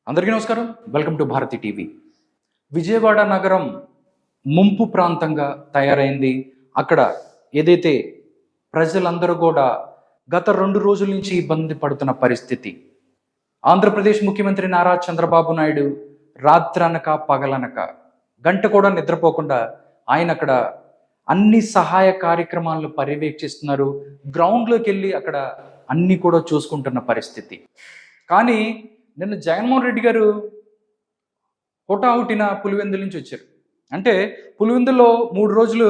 అందరికీ నమస్కారం. Welcome to Bharathi TV. Vijayawada నగరం ముంపు ప్రాంతంగా తయారైంది. అక్కడ ఏదైతే ప్రజలందరూ కూడా గత 2 రోజుల నుంచి ఇబ్బంది పడుతున్న పరిస్థితి. ఆంధ్రప్రదేశ్ ముఖ్యమంత్రి నారా చంద్రబాబు నాయుడు రాత్రనక పగలనక గంట కూడా నిద్రపోకుండా ఆయన అక్కడ అన్ని సహాయ కార్యక్రమాలను పర్యవేక్షిస్తున్నారు. గ్రౌండ్లోకి వెళ్ళి అక్కడ అన్ని కూడా చూసుకుంటున్న పరిస్థితి. కానీ నిన్న జగన్మోహన్ రెడ్డి గారు హుటాహుటిన పులివెందుల నుంచి వచ్చారు. అంటే పులివెందుల్లో 3 రోజులు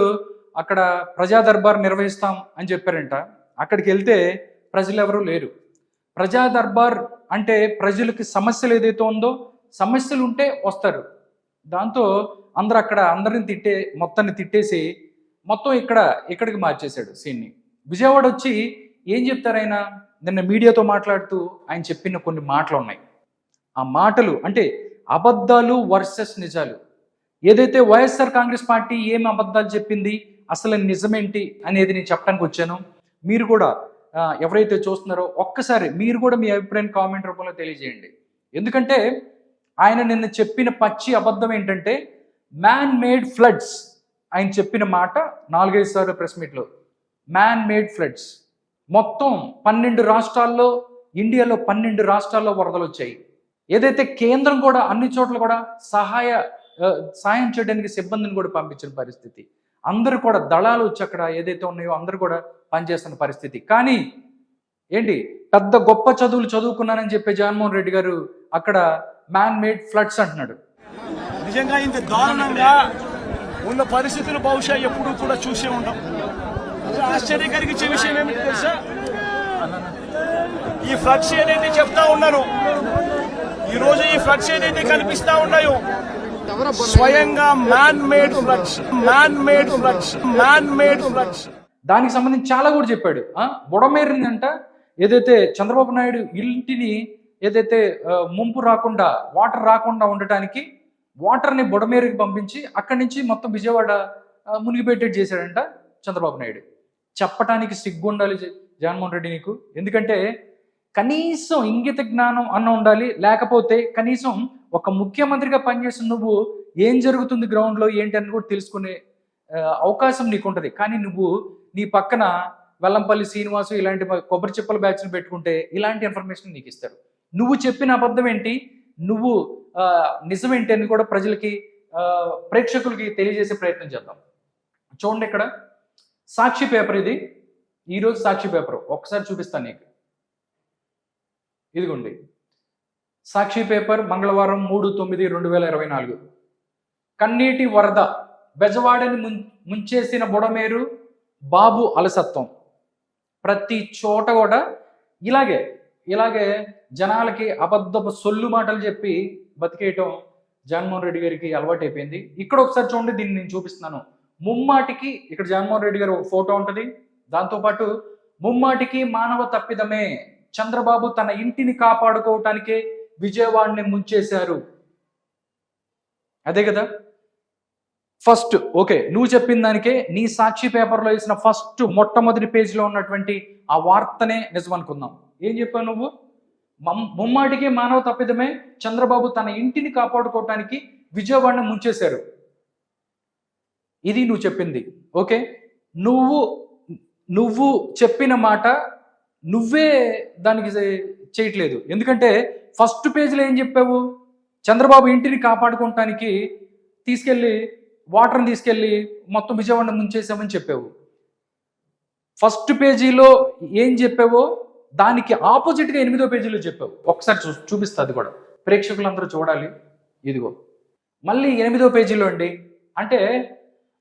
అక్కడ ప్రజా దర్బార్ నిర్వహిస్తాం అని చెప్పారంట. అక్కడికి వెళ్తే ప్రజలు ఎవరూ లేరు. ప్రజా దర్బార్ అంటే ప్రజలకి సమస్యలు ఏదైతే ఉందో సమస్యలు ఉంటే వస్తారు. దాంతో అందరూ అక్కడ అందరిని మొత్తాన్ని తిట్టేసి మొత్తం ఇక్కడికి మార్చేశాడు సీన్ని. విజయవాడ వచ్చి ఏం చెప్తారు ఆయన? నిన్న మీడియాతో మాట్లాడుతూ ఆయన చెప్పిన కొన్ని మాటలు ఉన్నాయి. ఆ మాటలు అంటే అబద్ధాలు వర్సెస్ నిజాలు. ఏదైతే వైఎస్ఆర్ కాంగ్రెస్ పార్టీ ఏం అబద్ధాలు చెప్పింది, అసలు నిజమేంటి అనేది నేను చెప్పడానికి వచ్చాను. మీరు కూడా ఎవరైతే చూస్తున్నారో ఒక్కసారి మీరు కూడా మీ అభిప్రాయం కామెంట్ రూపంలో తెలియజేయండి. ఎందుకంటే ఆయన నిన్న చెప్పిన పచ్చి అబద్ధం ఏంటంటే మ్యాన్ మేడ్ ఫ్లడ్స్. ఆయన చెప్పిన మాట 4-5 సార్లు ప్రెస్ మీట్లో మ్యాన్ మేడ్ ఫ్లడ్స్. మొత్తం 12 రాష్ట్రాల్లో, ఇండియాలో 12 రాష్ట్రాల్లో వరదలు వచ్చాయి. ఏదైతే కేంద్రం కూడా అన్ని చోట్ల కూడా సాయం చేయడానికి సిబ్బందిని కూడా పంపించిన పరిస్థితి. అందరూ కూడా దళాలు వచ్చి అక్కడ ఏదైతే ఉన్నాయో అందరూ కూడా పనిచేస్తున్న పరిస్థితి. కానీ ఏంటి పెద్ద గొప్ప చదువులు చదువుకున్నానని చెప్పే జగన్మోహన్ రెడ్డి గారు అక్కడ మ్యాన్ మేడ్ ఫ్లడ్స్ అంటున్నాడు. నిజంగా ఇంత దారుణంగా ఉన్న పరిస్థితులు బహుశా ఎప్పుడూ కూడా చూసే ఉంటాం. ఆశ్చర్యం కలిగించే విషయం ఏమిటి తెలుసా? ఈ ఫ్లడ్స్ ఏదైతే చెప్తా ఉన్నాను, ఈ రోజు ఈ ఫ్లడ్స్ ఏదైతే కనిపిస్తా ఉన్నాయో స్వయంగా మ్యాన్ మేడ్ ఫ్లడ్స్. దానికి సంబంధించి చాలా కూడా చెప్పాడు. బుడమేరిందంట. ఏదైతే చంద్రబాబు నాయుడు ఇంటిని ఏదైతే ముంపు రాకుండా వాటర్ రాకుండా ఉండటానికి వాటర్ని బుడమేరుకి పంపించి అక్కడి నుంచి మొత్తం విజయవాడ మునిగిపెట్టేట్ చేశాడంట చంద్రబాబు నాయుడు. చెప్పటానికి సిగ్గుండాలి జగన్మోహన్ రెడ్డి నీకు. ఎందుకంటే కనీసం ఇంగిత జ్ఞానం అన్న ఉండాలి. లేకపోతే కనీసం ఒక ముఖ్యమంత్రిగా పనిచేసిన నువ్వు ఏం జరుగుతుంది గ్రౌండ్లో ఏంటి అని కూడా తెలుసుకునే అవకాశం నీకు ఉంటుంది. కానీ నువ్వు నీ పక్కన వెల్లంపల్లి శ్రీనివాసు ఇలాంటి కొబ్బరి చిప్పల బ్యాచ్ని పెట్టుకుంటే ఇలాంటి ఇన్ఫర్మేషన్ నీకు ఇస్తారు. నువ్వు చెప్పిన అబద్ధం ఏంటి, నువ్వు నిజమేంటి అని కూడా ప్రజలకి ప్రేక్షకులకి తెలియజేసే ప్రయత్నం చేద్దాం. చూడండి, ఇక్కడ సాక్షి పేపర్. ఇది ఈరోజు సాక్షి పేపర్ ఒకసారి చూపిస్తాను నీకు. ఇదిగోండి సాక్షి పేపర్, మంగళవారం 3/9/2024. కన్నీటి వరద, బెజవాడని ముంచేసిన బుడమేరు, బాబు అలసత్వం. ప్రతి చోట కూడా ఇలాగే జనాలకి అబద్ధపు సొల్లు మాటలు చెప్పి బతికేయటం జగన్మోహన్ రెడ్డి గారికి అలవాటు అయిపోయింది. ఇక్కడ ఒకసారి చూడండి, దీన్ని నేను చూపిస్తున్నాను. ముమ్మాటికి ఇక్కడ జగన్మోహన్ రెడ్డి గారు ఒక ఫోటో ఉంటుంది. దాంతోపాటు ముమ్మాటికి మానవ తప్పిదమే, చంద్రబాబు తన ఇంటిని కాపాడుకోవటానికే విజయవాడని ముంచేశారు. అదే కదా ఫస్ట్. ఓకే, నువ్వు చెప్పిన దానికే నీ సాక్షి పేపర్లో వేసిన ఫస్ట్ మొట్టమొదటి పేజీలో ఉన్నటువంటి ఆ వార్తనే నిజం అనుకుందాం. ఏం చెప్పావు నువ్వు? ముమ్మాటికి మానవ తప్పిదమే, చంద్రబాబు తన ఇంటిని కాపాడుకోవటానికి విజయవాడని ముంచేశారు. ఇది నువ్వు చెప్పింది. ఓకే, నువ్వు చెప్పిన మాట నువ్వే దానికి చేయట్లేదు. ఎందుకంటే ఫస్ట్ పేజీలో ఏం చెప్పావు? చంద్రబాబు ఇంటిని కాపాడుకోవటానికి వాటర్ని తీసుకెళ్ళి మొత్తం విజయవాడ ముంచేసామని చెప్పావు. ఫస్ట్ పేజీలో ఏం చెప్పావో దానికి ఆపోజిట్గా 8వ పేజీలో చెప్పావు. ఒకసారి చూపిస్తా, అది కూడా ప్రేక్షకులందరూ చూడాలి. ఇదిగో మళ్ళీ 8వ పేజీలో అండి. అంటే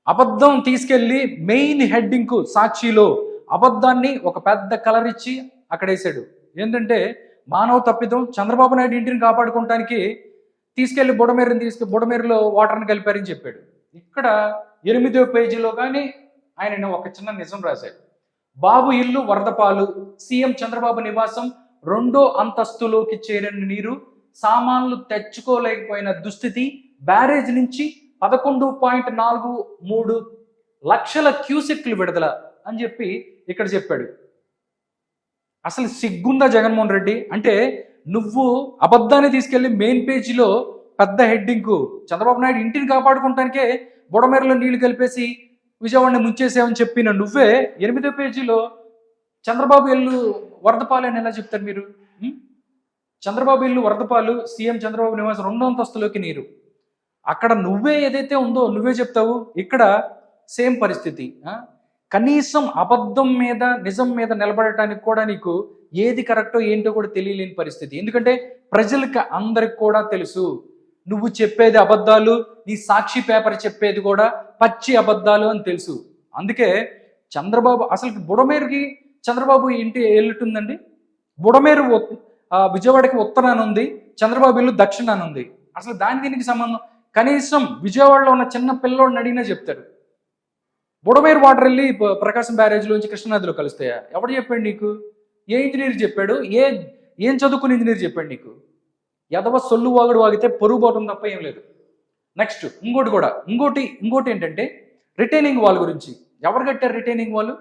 అబద్ధం తీసుకెళ్ళి మెయిన్ హెడ్డింగ్కు సాక్షిలో అబద్ధాన్ని ఒక పెద్ద కలర్ ఇచ్చి అక్కడ వేసాడు. ఏంటంటే మానవ తప్పిదం, చంద్రబాబు నాయుడు ఇంటిని కాపాడుకోవటానికి తీసుకెళ్లి బుడమేరులో వాటర్ని కలిపారని చెప్పాడు. ఇక్కడ 8వ పేజీలో కానీ ఆయన ఒక చిన్న నిజం రాశాడు. బాబు ఇల్లు వరదపాలు, సీఎం చంద్రబాబు నివాసం 2వ అంతస్తులోకి చేరిన నీరు, సామాన్లు తెచ్చుకోలేకపోయిన దుస్థితి, బ్యారేజ్ నుంచి 11.43 లక్షల క్యూసెక్లు విడుదల అని చెప్పి ఇక్కడ చెప్పాడు. అసలు సిగ్గుందా జగన్మోహన్ రెడ్డి? అంటే నువ్వు అబద్ధాన్ని తీసుకెళ్లి మెయిన్ పేజీలో పెద్ద హెడ్డింగ్, చంద్రబాబు నాయుడు ఇంటిని కాపాడుకుంటానికే బుడమేరలో నీళ్లు కలిపేసి విజయవాడని ముంచేసామని చెప్పిన నువ్వే 8వ పేజీలో చంద్రబాబు ఇల్లు వరదపాలు అని ఎలా చెప్తారు మీరు? చంద్రబాబు ఇల్లు వరదపాలు, సీఎం చంద్రబాబు నివాసం 2వ అంతస్తులోకి నీరు. అక్కడ నువ్వే ఏదైతే ఉందో నువ్వే చెప్తావు, ఇక్కడ సేమ్ పరిస్థితి. కనీసం అబద్ధం మీద నిజం మీద నిలబడటానికి కూడా నీకు ఏది కరెక్టో ఏంటో కూడా తెలియలేని పరిస్థితి. ఎందుకంటే ప్రజలకు అందరికి కూడా తెలుసు నువ్వు చెప్పేది అబద్ధాలు, నీ సాక్షి పేపర్ చెప్పేది కూడా పచ్చి అబద్ధాలు అని తెలుసు. అందుకే చంద్రబాబు అసలు బుడమేరుకి చంద్రబాబు ఇంటి వెళ్ళుతుందండి. బుడమేరు విజయవాడకి ఉత్తరాన ఉంది, చంద్రబాబు ఇల్లు దక్షిణాన ఉంది. అసలు దీనికి సంబంధం? కనీసం విజయవాడలో ఉన్న చిన్న పిల్లోడిని అడిగినా చెప్తారు. బుడమేరు వాటర్ వెళ్ళి ప్రకాశం బ్యారేజ్లోంచి కృష్ణానదిలో కలుస్తాయా? ఎవడు చెప్పాడు నీకు? ఏ ఇంజనీర్ చెప్పాడు? ఏం చదువుకుని ఇంజనీర్ చెప్పాడు నీకు? ఎదవ సొల్లు వాగుడు వాగితే పొరుగు పోవడం తప్ప ఏం లేదు. నెక్స్ట్ ఇంకోటి ఏంటంటే రిటైనింగ్ వాల్ గురించి. ఎవరు కట్టారు రిటైనింగ్ వాల్?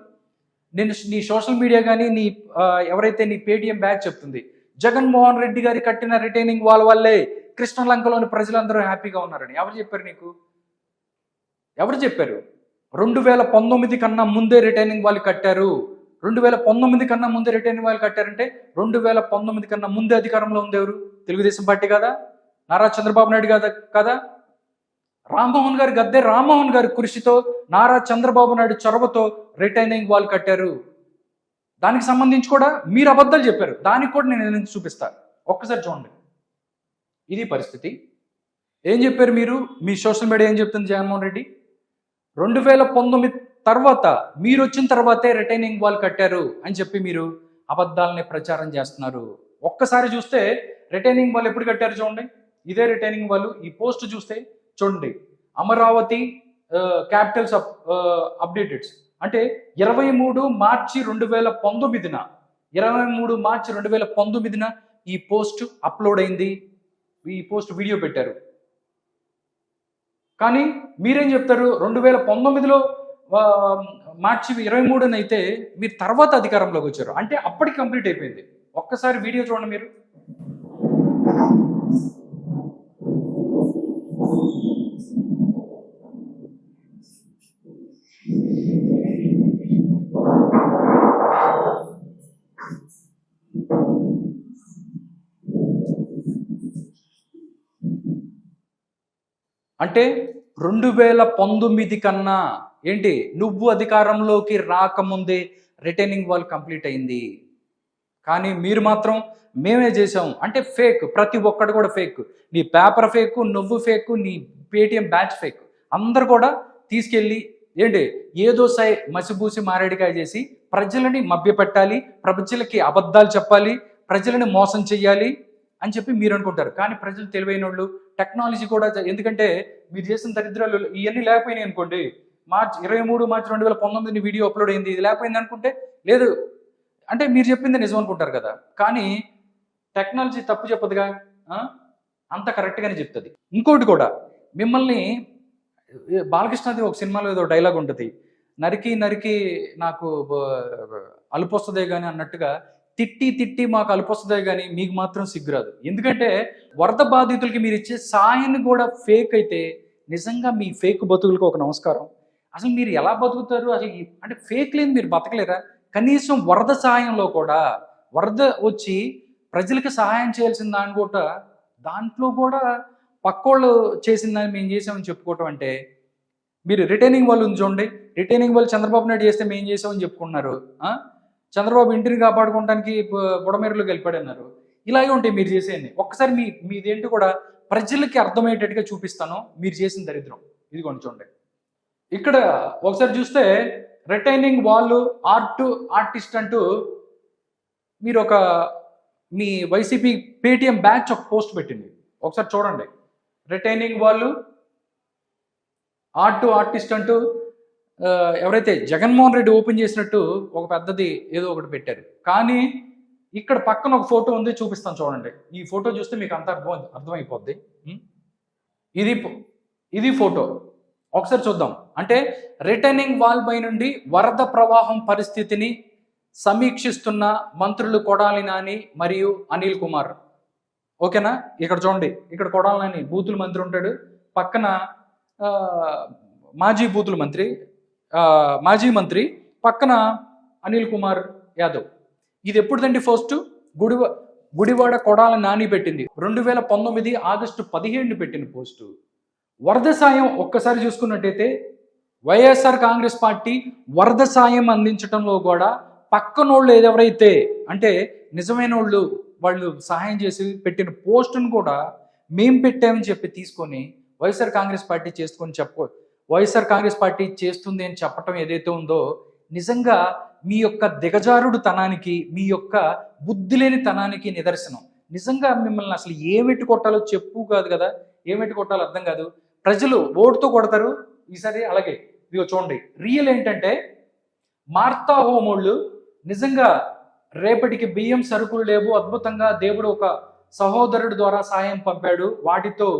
నేను నీ సోషల్ మీడియా కానీ ఎవరైతే నీ పేటిఎం బ్యాచ్ చెప్తుంది, జగన్మోహన్ రెడ్డి గారి కట్టిన రిటైనింగ్ వాల్ వల్లే కృష్ణలంకలోని ప్రజలందరూ హ్యాపీగా ఉన్నారని ఎవరు చెప్పారు నీకు? ఎవరు చెప్పారు? 2019 కన్నా ముందే రిటైనింగ్ వాల్ కట్టారు. 2019 కన్నా ముందే రిటైనింగ్ వాల్ కట్టారంటే 2019 కన్నా ముందే అధికారంలో ఉంది ఎవరు? తెలుగుదేశం పార్టీ కదా, నారా చంద్రబాబు నాయుడు కదా. రామ్మోహన్ గారి గద్దె రామ్మోహన్ గారి కృషితో, నారా చంద్రబాబు నాయుడు చొరవతో రిటైనింగ్ వాల్ కట్టారు. దానికి సంబంధించి కూడా మీరు అబద్ధాలు చెప్పారు. దానికి కూడా నేను చూపిస్తాను, ఒక్కసారి చూడండి. ఇది పరిస్థితి. ఏం చెప్పారు మీరు? మీ సోషల్ మీడియా ఏం చెప్తుంది? జగన్మోహన్ రెడ్డి 2019 తర్వాత మీరు వచ్చిన తర్వాతే రిటైనింగ్ వాల్ కట్టారు అని చెప్పి మీరు అబద్ధాలని ప్రచారం చేస్తున్నారు. ఒక్కసారి చూస్తే రిటైనింగ్ వాల్ ఎప్పుడు కట్టారు చూడండి. ఇదే రిటైనింగ్ వాల్. ఈ పోస్ట్ చూస్తే చూడండి, అమరావతి క్యాపిటల్స్ అప్డేటెడ్స్ అంటే 23 మార్చి 2019న ఈ పోస్ట్ అప్లోడ్ అయింది. ఈ పోస్ట్ వీడియో పెట్టారు. కానీ మీరేం చెప్తారు? 2019లో మార్చి 23న అయితే మీరు తర్వాత అధికారంలోకి వచ్చారు. అంటే అప్పటికి కంప్లీట్ అయిపోయింది. ఒక్కసారి వీడియో చూడండి మీరు. అంటే 2019 కన్నా ఏంటి, నువ్వు అధికారంలోకి రాకముందే రిటైనింగ్ వాల్ కంప్లీట్ అయింది. కానీ మీరు మాత్రం మేమే చేసాం అంటే ఫేక్. ప్రతి ఒక్కడు కూడా ఫేక్. నీ పేపర్ ఫేక్, నువ్వు ఫేక్, నీ పేటిఎం బ్యాచ్ ఫేక్. అందరు కూడా తీసుకెళ్ళి ఏంటి ఏదో మసిబూసి మారేడికాయ చేసి ప్రజలని మభ్యపెట్టాలి, ప్రజలకి అబద్ధాలు చెప్పాలి, ప్రజలని మోసం చెయ్యాలి అని చెప్పి మీరు అనుకుంటారు. కానీ ప్రజలు తెలివైన వాళ్ళు, టెక్నాలజీ కూడా, ఎందుకంటే మీరు చేసిన దరిద్రాలు ఇవన్నీ లేకపోయినాయి అనుకోండి. 23 మార్చి 2019 వీడియో అప్లోడ్ అయింది, ఇది లేకపోయింది అనుకుంటే లేదు అంటే మీరు చెప్పింది నిజం అనుకుంటారు కదా. కానీ టెక్నాలజీ తప్పు చెప్పదుగా, అంత కరెక్ట్గానే చెప్తుంది. ఇంకోటి కూడా, మిమ్మల్ని బాలకృష్ణది ఒక సినిమాలో ఏదో డైలాగ్ ఉంటుంది, నరికి నరికి నాకు అలుపు వస్తుందే కానీ అన్నట్టుగా తిట్టి మాకు అలుపు వస్తుందే కానీ మీకు మాత్రం సిగ్గురాదు. ఎందుకంటే వరద బాధితులకి మీరు ఇచ్చే సాయాన్ని కూడా ఫేక్ అయితే నిజంగా మీ ఫేక్ బతుకులకు ఒక నమస్కారం. అసలు మీరు ఎలా బతుకుతారు? అసలు అంటే ఫేక్ లేని మీరు బతకలేరా? కనీసం వరద సహాయంలో కూడా, వరద వచ్చి ప్రజలకు సహాయం చేయాల్సిన దాంట్లో కూడా పక్కోళ్ళు చేసిందని మేము చేసామని చెప్పుకోవటం అంటే, మీరు రిటైనింగ్ వాళ్ళు చూడండి. రిటైనింగ్ వాళ్ళు చంద్రబాబు నాయుడు చేస్తే మేము చేసామని చెప్పుకున్నారు. చంద్రబాబు ఇంటిని కాపాడుకోవడానికి బుడమేరులోకి వెళ్ళిపోయాడన్నారు. ఇలాగే ఉంటాయి మీరు చేసేయండి. ఒక్కసారి మీదేంటి కూడా ప్రజలకి అర్థమయ్యేటట్టుగా చూపిస్తాను మీరు చేసిన దరిద్రం. ఇది కొంచెం చూడండి. ఇక్కడ ఒకసారి చూస్తే రిటైనింగ్ వాళ్ళు ఆర్టిస్ట్ అంటూ మీరు మీ వైసీపీ పేటిఎం బ్యాచ్ ఒక పోస్ట్ పెట్టింది. ఒకసారి చూడండి. రిటైనింగ్ వాళ్ళు ఆర్టిస్ట్ అంటూ ఎవరైతే జగన్మోహన్ రెడ్డి ఓపెన్ చేసినట్టు ఒక పెద్దది ఏదో ఒకటి పెట్టారు. కానీ ఇక్కడ పక్కన ఒక ఫోటో ఉంది, చూపిస్తాను చూడండి. ఈ ఫోటో చూస్తే మీకు అంత అర్థమైపోద్ది. ఇది ఫోటో. ఒకసారి చూద్దాం. అంటే రిటైనింగ్ వాల్ పై నుండి వరద ప్రవాహం పరిస్థితిని సమీక్షిస్తున్న మంత్రులు కొడాలి నాని మరియు అనిల్ కుమార్. ఓకేనా? ఇక్కడ చూడండి, ఇక్కడ కొడాలని బూతుల మంత్రి ఉంటాడు, పక్కన ఆ, మాజీ బూతుల మంత్రి మాజీ మంత్రి, పక్కన అనిల్ కుమార్ యాదవ్. ఇది ఎప్పుడుదండి? ఫస్ట్ గుడివాడ కొడాల నాని పెట్టింది 2019 ఆగస్టు 17 పెట్టిన పోస్టు. వరద సాయం ఒక్కసారి చూసుకున్నట్టయితే వైఎస్ఆర్ కాంగ్రెస్ పార్టీ వరద సాయం అందించడంలో కూడా పక్కనోళ్ళు ఎవరైతే అంటే నిజమైన వాళ్ళు సహాయం చేసి పెట్టిన పోస్టును కూడా మేం పెట్టామని చెప్పి తీసుకొని వైఎస్ఆర్ కాంగ్రెస్ పార్టీ వైఎస్ఆర్ కాంగ్రెస్ పార్టీ చేస్తుంది అని చెప్పటం ఏదైతే ఉందో నిజంగా మీ యొక్క దిగజారుడు తనానికి, మీ యొక్క బుద్ధి లేని తనానికి నిదర్శనం. నిజంగా మిమ్మల్ని అసలు ఏమెట్టి కొట్టాలో చెప్పు కాదు కదా, ఏమెట్టి కొట్టాలో అర్థం కాదు. ప్రజలు ఓటుతో కొడతారు ఈసారి. అలాగే ఇదిగో చూడండి, రియల్ ఏంటంటే మార్తా హోమోళ్ళు నిజంగా రేపటికి బియ్యం సరుకులు లేవు, అద్భుతంగా దేవుడు ఒక సహోదరుడి ద్వారా సాయం పంపాడు, వాటితో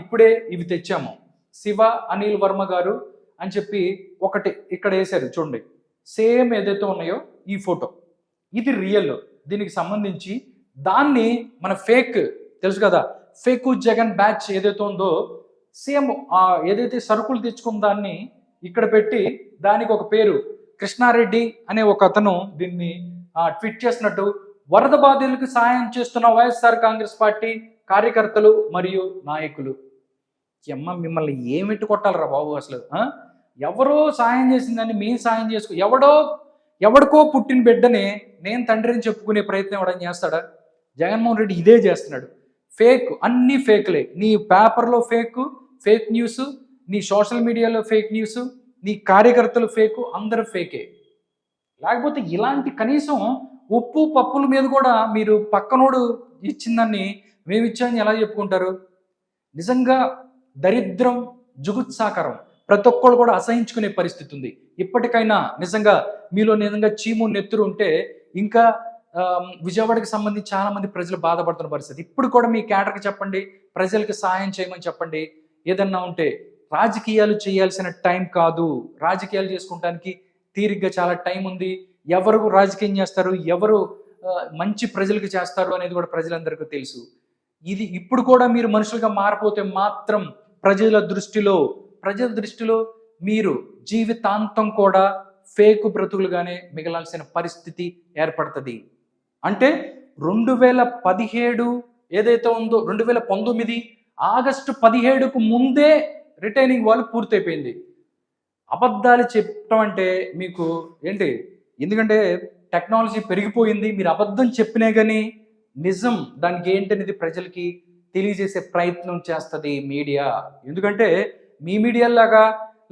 ఇప్పుడే ఇవి తెచ్చాము, శివ అనిల్ వర్మ గారు అని చెప్పి ఒకటి ఇక్కడ వేశారు చూడండి. సేమ్ ఏదైతే ఉన్నాయో ఈ ఫోటో, ఇది రియల్. దీనికి సంబంధించి దాన్ని మన ఫేక్ తెలుసు కదా, ఫేక్ జగన్ బ్యాచ్ ఏదైతే ఉందో సేమ్ ఏదైతే సరుకులు తెచ్చుకున్న దాన్ని ఇక్కడ పెట్టి దానికి ఒక పేరు కృష్ణారెడ్డి అనే ఒక అతను దీన్ని ట్వీట్ చేసినట్టు, వరద బాధితులకు సాయం చేస్తున్న వైఎస్ఆర్ కాంగ్రెస్ పార్టీ కార్యకర్తలు మరియు నాయకులు. అమ్మ మిమ్మల్ని ఏమిటి కొట్టాలరా బాబు అసలు. ఎవరో సాయం చేసిందని మేము సాయం చేసుకో, ఎవడికో పుట్టిన బిడ్డని నేను తండ్రిని చెప్పుకునే ప్రయత్నం ఎవడని చేస్తాడా? జగన్మోహన్ రెడ్డి ఇదే చేస్తున్నాడు. ఫేక్, అన్ని ఫేక్లే. నీ పేపర్లో ఫేక్ న్యూస్, నీ సోషల్ మీడియాలో ఫేక్ న్యూస్, నీ కార్యకర్తలు ఫేకు, అందరూ ఫేకే. లేకపోతే ఇలాంటి కనీసం ఉప్పు పప్పుల మీద కూడా మీరు పక్కనోడు ఇచ్చిందాన్ని మేము ఇచ్చామని ఎలా చెప్పుకుంటారు? నిజంగా దరిద్రం, జుగుత్సాకరం. ప్రతి ఒక్కళ్ళు కూడా అసహించుకునే పరిస్థితి ఉంది. ఇప్పటికైనా నిజంగా మీలో నిజంగా చీము నెత్తురు ఉంటే ఇంకా విజయవాడకి సంబంధించి చాలా మంది ప్రజలు బాధపడుతున్న పరిస్థితి. ఇప్పుడు కూడా మీ క్యాడర్కి చెప్పండి, ప్రజలకు సహాయం చేయమని చెప్పండి. ఏదన్నా ఉంటే రాజకీయాలు చేయాల్సిన టైం కాదు, రాజకీయాలు చేసుకుంటానికి తీరిగ్గా చాలా టైం ఉంది. ఎవరు రాజకీయం చేస్తారు, ఎవరు మంచి ప్రజలకు చేస్తారు అనేది కూడా ప్రజలందరికీ తెలుసు. ఇది ఇప్పుడు కూడా మీరు మనుషులుగా మారిపోతే మాత్రం ప్రజల దృష్టిలో మీరు జీవితాంతం కూడా ఫేక్ బ్రతుకులుగానే మిగలాల్సిన పరిస్థితి ఏర్పడుతుంది. అంటే 2017 ఏదైతే ఉందో 2019 ఆగస్టు 17కు ముందే రిటైనింగ్ వాళ్ళు పూర్తయిపోయింది. అబద్ధాలు చెప్పడం అంటే మీకు ఏంటి? ఎందుకంటే టెక్నాలజీ పెరిగిపోయింది. మీరు అబద్ధం చెప్పినా కానీ నిజం దానికి ఏంటనేది ప్రజలకి తెలియజేసే ప్రయత్నం చేస్తుంది మీడియా. ఎందుకంటే మీ మీడియాలాగా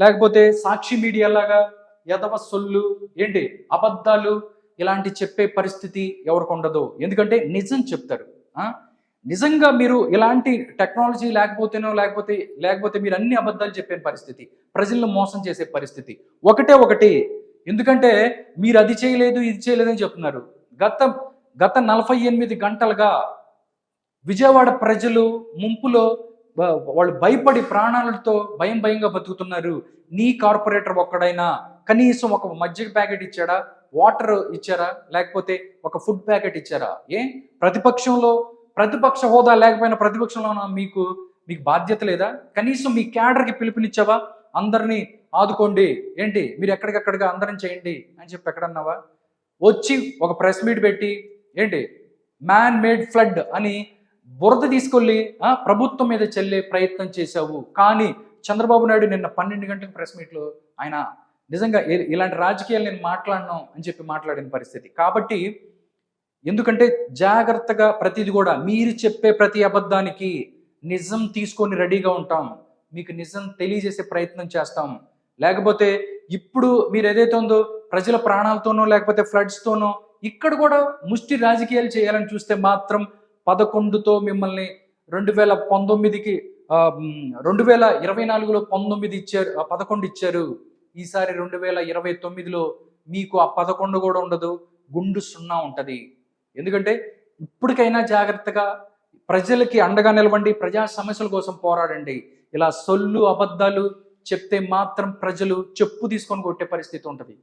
లేకపోతే సాక్షి మీడియాలాగా యదవ సొల్లు ఏంటి అబద్ధాలు ఇలాంటి చెప్పే పరిస్థితి ఎవరికి ఉండదు. ఎందుకంటే నిజం చెప్తారు. నిజంగా మీరు ఇలాంటి టెక్నాలజీ లేకపోతే మీరు అన్ని అబద్ధాలు చెప్పే పరిస్థితి, ప్రజలను మోసం చేసే పరిస్థితి ఒకటి. ఎందుకంటే మీరు అది చేయలేదు ఇది చేయలేదని చెప్తున్నారు. గత 48 గంటలుగా విజయవాడ ప్రజలు ముంపులో వాళ్ళు భయపడి ప్రాణాలతో భయంగా బతుకుతున్నారు. నీ కార్పొరేటర్ ఒక్కడైనా కనీసం ఒక మజ్జిగ ప్యాకెట్ ఇచ్చాడా, వాటర్ ఇచ్చారా, లేకపోతే ఒక ఫుడ్ ప్యాకెట్ ఇచ్చారా? ప్రతిపక్ష హోదా లేకపోయినా ప్రతిపక్షంలో మీకు బాధ్యత లేదా? కనీసం మీ క్యాడర్కి పిలుపునిచ్చావా? అందరినీ ఆదుకోండి, ఏంటి మీరు ఎక్కడికక్కడిగా అందరం చేయండి అని చెప్పి ఎక్కడన్నావా? వచ్చి ఒక ప్రెస్ మీట్ పెట్టి ఏంటి మ్యాన్ మేడ్ ఫ్లడ్ అని బురద తీసుకెళ్ళి ప్రభుత్వం మీద చెల్లే ప్రయత్నం చేశావు. కానీ చంద్రబాబు నాయుడు నిన్న 12 గంటలకు ప్రెస్ మీట్లో ఆయన నిజంగా ఇలాంటి రాజకీయాలు నేను మాట్లాడను అని చెప్పి మాట్లాడిన పరిస్థితి. కాబట్టి ఎందుకంటే జాగ్రత్తగా ప్రతిది కూడా మీరు చెప్పే ప్రతి అబద్ధానికి నిజం తీసుకొని రెడీగా ఉంటాం, మీకు నిజం తెలియజేసే ప్రయత్నం చేస్తాం. లేకపోతే ఇప్పుడు మీరు ఏదైతే ఉందో ప్రజల ప్రాణాలతోనో లేకపోతే ఫ్లడ్స్తోనో ఇక్కడ కూడా ముష్టి రాజకీయాలు చేయాలని చూస్తే మాత్రం 11తో మిమ్మల్ని 2019కి 2024లో 19 ఇచ్చారు, 11 ఇచ్చారు. ఈసారి 2029లో మీకు ఆ 11 కూడా ఉండదు, గుండు 0 ఉంటుంది. ఎందుకంటే ఇప్పటికైనా జాగ్రత్తగా ప్రజలకి అండగా నిలవండి, ప్రజా సమస్యల కోసం పోరాడండి. ఇలా సొల్లు అబద్ధాలు చెప్తే మాత్రం ప్రజలు చెప్పు తీసుకొని కొట్టే పరిస్థితి ఉంటుంది.